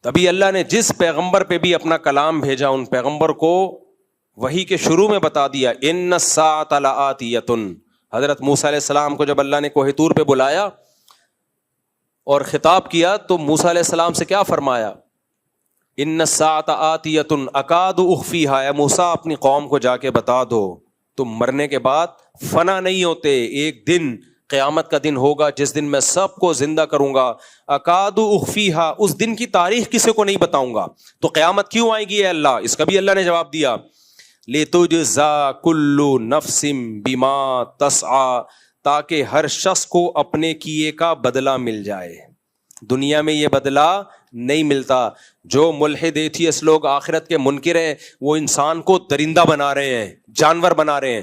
تبھی اللہ نے جس پیغمبر پہ بھی اپنا کلام بھیجا ان پیغمبر کو وحی کے شروع میں بتا دیا ان الساعۃ لآتیۃ. حضرت موسیٰ علیہ السلام کو جب اللہ نے کوہ طور پہ بلایا اور خطاب کیا تو موسیٰ علیہ السلام سے کیا فرمایا؟ ان الساعۃ آتیۃ اکاد اخفیھا. اے موسیٰ اپنی قوم کو جا کے بتا دو تم مرنے کے بعد فنا نہیں ہوتے. ایک دن قیامت کا دن ہوگا جس دن میں سب کو زندہ کروں گا. اکاد اخفیھا, اس دن کی تاریخ کسی کو نہیں بتاؤں گا. تو قیامت کیوں آئے گی اے اللہ؟ اس کا بھی اللہ نے جواب دیا لِتُجْزَا كُلُّ نَفْسٍ بِمَا تَسْعَىٰ, تاکہ ہر شخص کو اپنے کیے کا بدلہ مل جائے. دنیا میں یہ بدلہ نہیں ملتا. جو ملحد ایتھیسٹ لوگ آخرت کے منکر ہیں وہ انسان کو درندہ بنا رہے ہیں, جانور بنا رہے ہیں.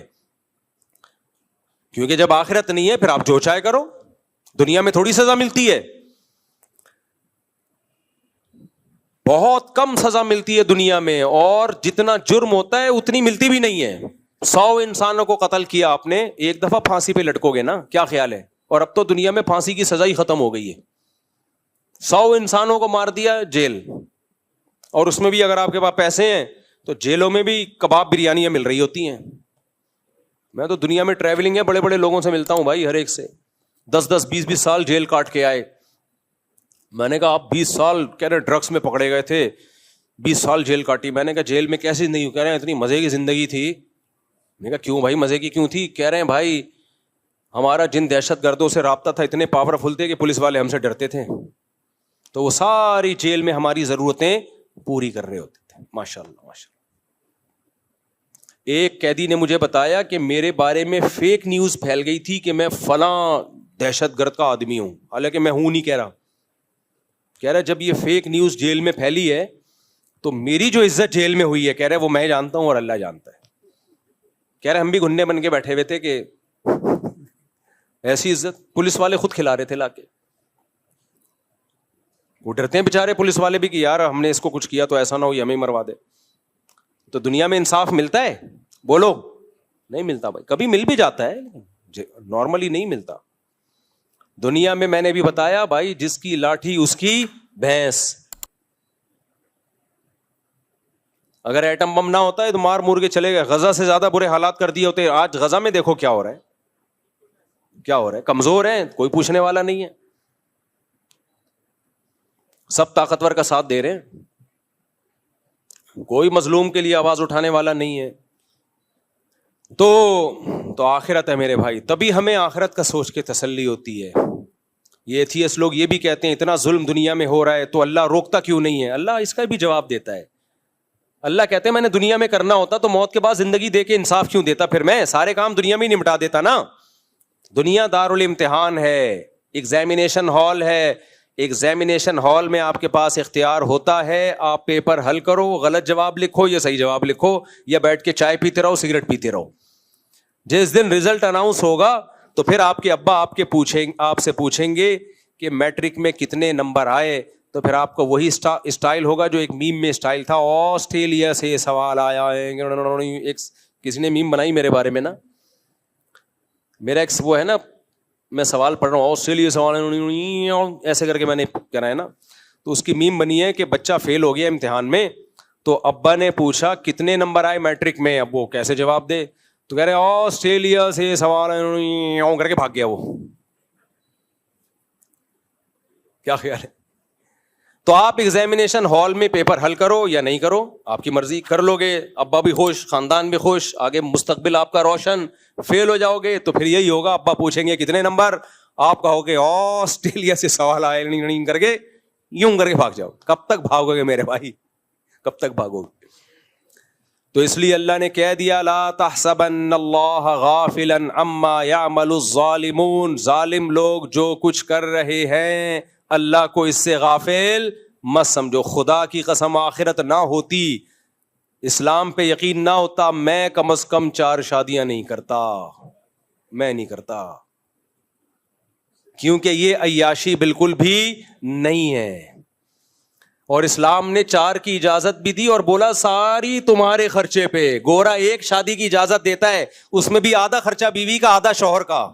کیونکہ جب آخرت نہیں ہے پھر آپ جو چاہے کرو. دنیا میں تھوڑی سزا ملتی ہے, بہت کم سزا ملتی ہے دنیا میں, اور جتنا جرم ہوتا ہے اتنی ملتی بھی نہیں ہے. 100 انسانوں کو قتل کیا آپ نے, ایک دفعہ پھانسی پہ لٹکو گے نا, کیا خیال ہے؟ اور اب تو دنیا میں پھانسی کی سزا ہی ختم ہو گئی ہے. 100 انسانوں کو مار دیا, جیل. اور اس میں بھی اگر آپ کے پاس پیسے ہیں تو جیلوں میں بھی کباب بریانیاں مل رہی ہوتی ہیں. میں تو دنیا میں ٹریولنگ ہے, بڑے بڑے لوگوں سے ملتا ہوں بھائی, ہر ایک سے 10-10 20-20 سال جیل کاٹ کے آئے. میں نے کہا آپ 20 سال کہہ رہے ڈرگس میں پکڑے گئے تھے, 20 سال جیل کاٹی. میں نے کہا جیل میں کیسی زندگی؟ کہہ رہے ہیں اتنی مزے کی زندگی تھی. میں نے کہا کیوں بھائی مزے کی کیوں تھی؟ کہہ رہے ہیں بھائی ہمارا جن دہشت گردوں سے رابطہ تھا اتنے پاورفل تھے کہ پولیس والے ہم سے ڈرتے تھے, تو وہ ساری جیل میں ہماری ضرورتیں پوری کر رہے ہوتے تھے. ماشاء اللہ ماشاء اللہ. ایک قیدی نے مجھے بتایا کہ میرے بارے میں فیک نیوز پھیل گئی تھی کہ میں فلاں دہشت گرد کا آدمی ہوں, حالانکہ میں ہوں نہیں. کہہ رہا جب یہ فیک نیوز جیل میں پھیلی ہے تو میری جو عزت جیل میں ہوئی ہے, کہہ رہے وہ میں جانتا ہوں اور اللہ جانتا ہے. کہہ رہے ہم بھی گھننے بن کے بیٹھے ہوئے تھے کہ ایسی عزت پولیس والے خود کھلا رہے تھے لا کے. وہ ڈرتے ہیں بیچارے پولیس والے بھی کہ یار ہم نے اس کو کچھ کیا تو ایسا نہ ہو یہ ہمیں مروا دے. تو دنیا میں انصاف ملتا ہے؟ بولو نہیں ملتا بھائی. کبھی مل بھی جاتا ہے, نارملی نہیں ملتا. دنیا میں میں نے بھی بتایا بھائی جس کی لاٹھی اس کی بھینس. اگر ایٹم بم نہ ہوتا ہے تو مار مور کے چلے گئے. غزہ سے زیادہ برے حالات کر دیے ہوتے. آج غزہ میں دیکھو کیا ہو رہا ہے, کیا ہو رہا ہے. کمزور ہیں, کوئی پوچھنے والا نہیں ہے, سب طاقتور کا ساتھ دے رہے ہیں, کوئی مظلوم کے لیے آواز اٹھانے والا نہیں ہے. تو آخرت ہے میرے بھائی, تبھی ہمیں آخرت کا سوچ کے تسلی ہوتی ہے. یہ ایتھیسٹ لوگ یہ بھی کہتے ہیں اتنا ظلم دنیا میں ہو رہا ہے تو اللہ روکتا کیوں نہیں ہے؟ اللہ اس کا بھی جواب دیتا ہے. اللہ کہتے ہیں میں نے دنیا میں کرنا ہوتا تو موت کے بعد زندگی دے کے انصاف کیوں دیتا؟ پھر میں سارے کام دنیا میں ہی نمٹا دیتا نا. دنیا دارالامتحان ہے, ایگزامینیشن ہال ہے. ایگزامینیشن ہال میں آپ کے پاس اختیار ہوتا ہے, آپ پیپر حل کرو, غلط جواب لکھو یا صحیح جواب لکھو, یا بیٹھ کے چائے پیتے رہو سگریٹ پیتے رہو. جس دن رزلٹ اناؤنس ہوگا تو پھر آپ کے ابا آپ سے پوچھیں گے کہ میٹرک میں کتنے نمبر آئے, تو پھر آپ کو وہی اسٹائل ہوگا جو ایک میم میں اسٹائل تھا, آسٹریلیا سے سوال آیا ہے. ایک کسی نے میم بنائی میرے بارے میں نا, میرا ایک وہ ہے نا, میں سوال پڑھ رہا ہوں آسٹریلیا سوال ایسے کر کے میں نے کرا ہے نا, تو اس کی میم بنی ہے کہ بچہ فیل ہو گیا امتحان میں, تو ابا نے پوچھا کتنے نمبر آئے میٹرک میں, اب وہ کیسے جواب دے, تو کہہ رہے آسٹریلیا سے سوال کر کے بھاگ گیا وہ. کیا خیال ہے؟ تو آپ ایگزامینیشن ہال میں پیپر حل کرو یا نہیں کرو, آپ کی مرضی. کر لو گے ابا بھی خوش, خاندان بھی خوش, آگے مستقبل آپ کا روشن. فیل ہو جاؤ گے تو پھر یہی ہوگا, ابا پوچھیں گے کتنے نمبر, آپ کہو گے آسٹریلیا سے سوال آئے نہیں کر کے یوں کر کے بھاگ جاؤ. کب تک بھاگو گے میرے بھائی, کب تک بھاگو گے؟ تو اس لیے اللہ نے کہہ دیا لا تحسبن اللہ غافلا عما يعمل الظالمون, ظالم لوگ جو کچھ کر رہے ہیں اللہ کو اس سے غافل مت سمجھو. خدا کی قسم آخرت نہ ہوتی, اسلام پہ یقین نہ ہوتا, میں کم از کم 4 شادیاں نہیں کرتا, میں نہیں کرتا, کیونکہ یہ عیاشی بالکل بھی نہیں ہے. اور اسلام نے 4 کی اجازت بھی دی اور بولا ساری تمہارے خرچے پہ. گورا 1 شادی کی اجازت دیتا ہے, اس میں بھی آدھا خرچہ بیوی کا آدھا شوہر کا,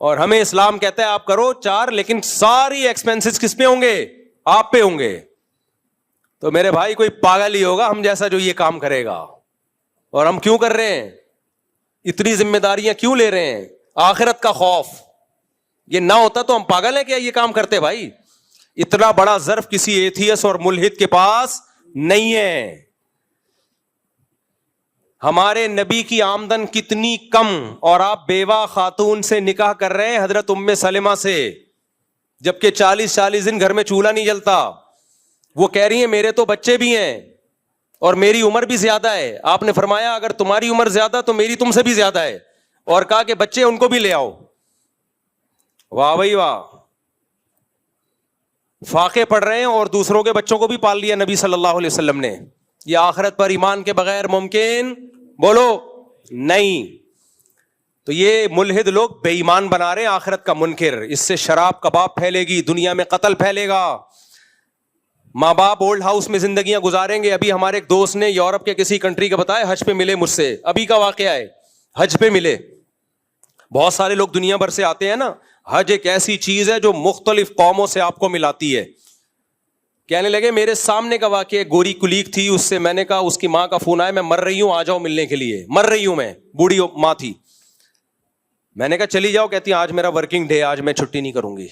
اور ہمیں اسلام کہتا ہے آپ کرو 4 لیکن ساری ایکسپینسز کس پہ ہوں گے؟ آپ پہ ہوں گے. تو میرے بھائی کوئی پاگل ہی ہوگا ہم جیسا جو یہ کام کرے گا. اور ہم کیوں کر رہے ہیں؟ اتنی ذمہ داریاں کیوں لے رہے ہیں؟ آخرت کا خوف. یہ نہ ہوتا تو ہم پاگل ہیں کیا یہ کام کرتے بھائی؟ اتنا بڑا ظرف کسی ایتھیس اور ملحد کے پاس نہیں ہے. ہمارے نبی کی آمدن کتنی کم اور آپ بیوہ خاتون سے نکاح کر رہے ہیں حضرت ام سلمہ سے, جبکہ 40 دن گھر میں چولہا نہیں جلتا. وہ کہہ رہی ہیں میرے تو بچے بھی ہیں اور میری عمر بھی زیادہ ہے. آپ نے فرمایا اگر تمہاری عمر زیادہ تو میری تم سے بھی زیادہ ہے, اور کہا کہ بچے ان کو بھی لے آؤ. واہ بھائی واہ, فاقے پڑھ رہے ہیں اور دوسروں کے بچوں کو بھی پال لیا نبی صلی اللہ علیہ وسلم نے. یہ آخرت پر ایمان کے بغیر ممکن بولو نہیں. تو یہ ملحد لوگ بے ایمان بنا رہے ہیں آخرت کا منکر. اس سے شراب کباب پھیلے گی, دنیا میں قتل پھیلے گا, ماں باپ اولڈ ہاؤس میں زندگیاں گزاریں گے. ابھی ہمارے ایک دوست نے یورپ کے کسی کنٹری کا بتایا, حج پہ ملے مجھ سے, ابھی کا واقعہ ہے, حج پہ ملے. بہت سارے لوگ دنیا بھر سے آتے ہیں نا. حج ایک ایسی چیز ہے جو مختلف قوموں سے آپ کو ملاتی ہے. کہنے لگے میرے سامنے کا واقعہ, گوری کلیگ تھی, اس سے میں نے کہا, اس کی ماں کا فون آیا میں مر رہی ہوں آ جاؤ ملنے کے لیے, مر رہی ہوں میں, بوڑھی ماں تھی. میں نے کہا چلی جاؤ, کہتی آج میرا ورکنگ ڈے, آج میں چھٹی نہیں کروں گی.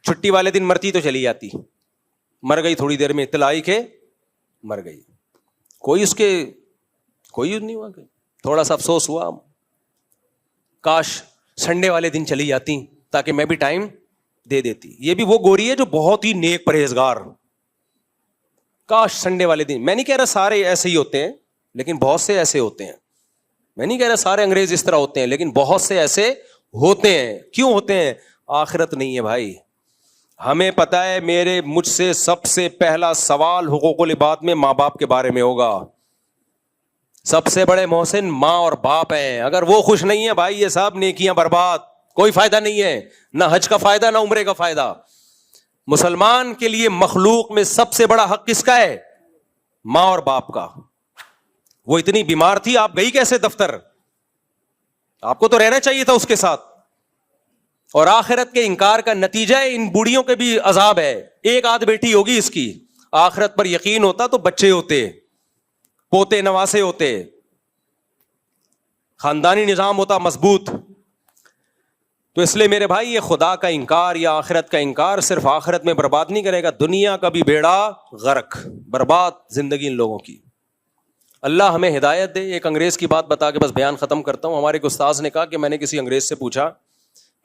چھٹی والے دن مرتی تو چلی جاتی, مر گئی تھوڑی دیر میں, اطلاع آئی کہ مر گئی. کوئی اس کے کوئی نہیں ہوا, تھوڑا سا افسوس ہوا, کاش سنڈے والے دن چلی جاتی تاکہ میں بھی ٹائم دے دیتی. یہ بھی وہ گوری ہے جو بہت ہی نیک پرہیزگار, کاش سنڈے والے دن. میں نہیں کہہ رہا سارے ایسے ہی ہوتے ہیں, لیکن بہت سے ایسے ہوتے ہیں. میں نہیں کہہ رہا سارے انگریز اس طرح ہوتے ہیں, لیکن بہت سے ایسے ہوتے ہیں. کیوں ہوتے ہیں؟ آخرت نہیں ہے بھائی. ہمیں پتا ہے مجھ سے سب سے پہلا سوال حقوق العباد میں ماں باپ کے بارے میں ہوگا. سب سے بڑے محسن ماں اور باپ ہیں. اگر وہ خوش نہیں ہے بھائی, یہ سب نیکیاں برباد, کوئی فائدہ نہیں ہے, نہ حج کا فائدہ نہ عمرے کا فائدہ. مسلمان کے لیے مخلوق میں سب سے بڑا حق کس کا ہے؟ ماں اور باپ کا. وہ اتنی بیمار تھی, آپ گئی کیسے دفتر؟ آپ کو تو رہنا چاہیے تھا اس کے ساتھ. اور آخرت کے انکار کا نتیجہ ان بوڑھیوں کے بھی عذاب ہے. ایک آدھ بیٹی ہوگی اس کی, آخرت پر یقین ہوتا تو بچے ہوتے, پوتے نواسے ہوتے, خاندانی نظام ہوتا مضبوط. تو اس لیے میرے بھائی یہ خدا کا انکار یا آخرت کا انکار صرف آخرت میں برباد نہیں کرے گا, دنیا کا بھی بیڑا غرق, برباد زندگی ان لوگوں کی. اللہ ہمیں ہدایت دے. ایک انگریز کی بات بتا کے بس بیان ختم کرتا ہوں. ہمارے ایک استاذ نے کہا کہ میں نے کسی انگریز سے پوچھا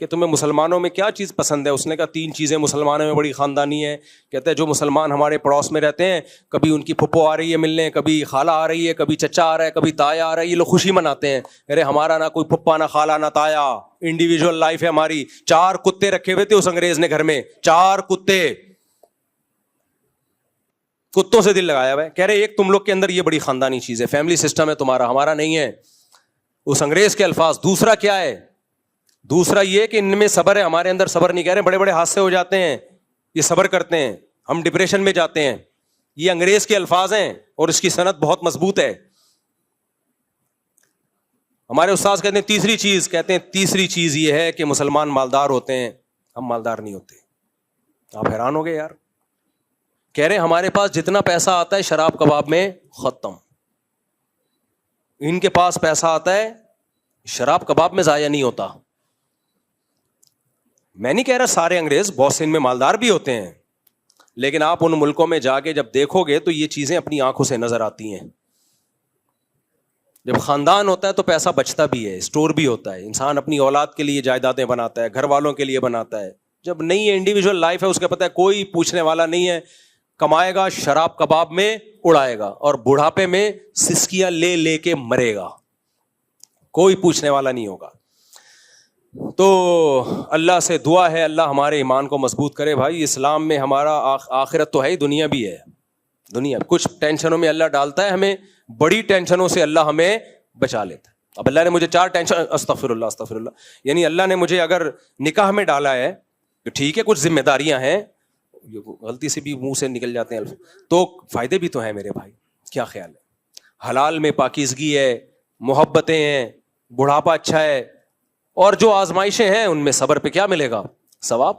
کہ تمہیں مسلمانوں میں کیا چیز پسند ہے؟ اس نے کہا 3 چیزیں مسلمانوں میں بڑی خاندانی ہے. کہتے ہیں جو مسلمان ہمارے پڑوس میں رہتے ہیں, کبھی ان کی پھپھو آ رہی ہے ملنے, کبھی خالہ آ رہی ہے, کبھی چچا آ رہا ہے, کبھی تایا آ رہا ہے, یہ لوگ خوشی مناتے ہیں. ارے ہمارا نہ کوئی پھپھا, نہ خالہ, نہ تایا, انڈیویجول لائف ہے ہماری. 4 کتے رکھے ہوئے تھے اس انگریز نے گھر میں, 4 کتے, کتوں سے دل لگایا ہوا ہے. کہہ رہے ایک تم لوگ کے اندر یہ بڑی خاندانی چیز ہے, فیملی سسٹم ہے تمہارا, ہمارا نہیں ہے. اس انگریز کے الفاظ. دوسرا کیا ہے؟ دوسرا یہ کہ ان میں صبر ہے, ہمارے اندر صبر نہیں. کہہ رہے بڑے بڑے حادثے ہو جاتے ہیں, یہ صبر کرتے ہیں, ہم ڈپریشن میں جاتے ہیں. یہ انگریز کے الفاظ ہیں اور اس کی سند بہت مضبوط ہے. ہمارے استاذ کہتے ہیں تیسری چیز, کہتے ہیں تیسری چیز یہ ہے کہ مسلمان مالدار ہوتے ہیں, ہم مالدار نہیں ہوتے. آپ حیران ہو گئے یار. کہہ رہے ہمارے پاس جتنا پیسہ آتا ہے شراب کباب میں ختم, ان کے پاس پیسہ آتا ہے شراب کباب میں ضائع نہیں ہوتا. میں نہیں کہہ رہا سارے انگریز, بہت سے ان میں مالدار بھی ہوتے ہیں, لیکن آپ ان ملکوں میں جا کے جب دیکھو گے تو یہ چیزیں اپنی آنکھوں سے نظر آتی ہیں. جب خاندان ہوتا ہے تو پیسہ بچتا بھی ہے, اسٹور بھی ہوتا ہے, انسان اپنی اولاد کے لیے جائیدادیں بناتا ہے, گھر والوں کے لیے بناتا ہے. جب نہیں ہے, انڈیویجول لائف ہے, اس کا پتہ ہے کوئی پوچھنے والا نہیں ہے, کمائے گا شراب کباب میں اڑائے گا, اور بڑھاپے میں سسکیاں لے لے کے مرے گا, کوئی پوچھنے والا نہیں ہوگا. تو اللہ سے دعا ہے اللہ ہمارے ایمان کو مضبوط کرے. بھائی اسلام میں ہمارا آخرت تو ہے ہی, دنیا بھی ہے. دنیا کچھ ٹینشنوں میں اللہ ڈالتا ہے ہمیں, بڑی ٹینشنوں سے اللہ ہمیں بچا لیتا ہے. اب اللہ نے مجھے 4 ٹینشن, استغفر اللہ, یعنی اللہ نے مجھے اگر نکاح میں ڈالا ہے تو ٹھیک ہے, کچھ ذمہ داریاں ہیں, غلطی سے بھی منہ سے نکل جاتے ہیں الفاظ, تو فائدے بھی تو ہیں میرے بھائی. کیا خیال ہے؟ حلال میں پاکیزگی ہے, محبتیں ہیں, بڑھاپا اچھا ہے, اور جو آزمائشیں ہیں ان میں صبر پہ کیا ملے گا؟ ثواب.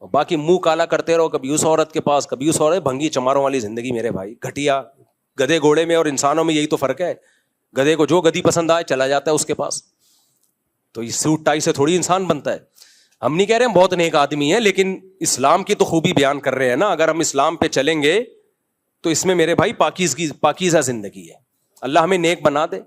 باقی منہ کالا کرتے رہو، کبھی اس عورت کے پاس کبھی اس عورت، بھنگی چماروں والی زندگی میرے بھائی، گھٹیا. گدھے گھوڑے میں اور انسانوں میں یہی تو فرق ہے. گدھے کو جو گدھی پسند آئے چلا جاتا ہے اس کے پاس. تو یہ سوٹ ٹائی سے تھوڑی انسان بنتا ہے. ہم نہیں کہہ رہے ہم بہت نیک آدمی ہیں، لیکن اسلام کی تو خوبی بیان کر رہے ہیں نا. اگر ہم اسلام پہ چلیں گے تو اس میں میرے بھائی پاکیزہ زندگی ہے. اللہ ہمیں نیک بنا دے.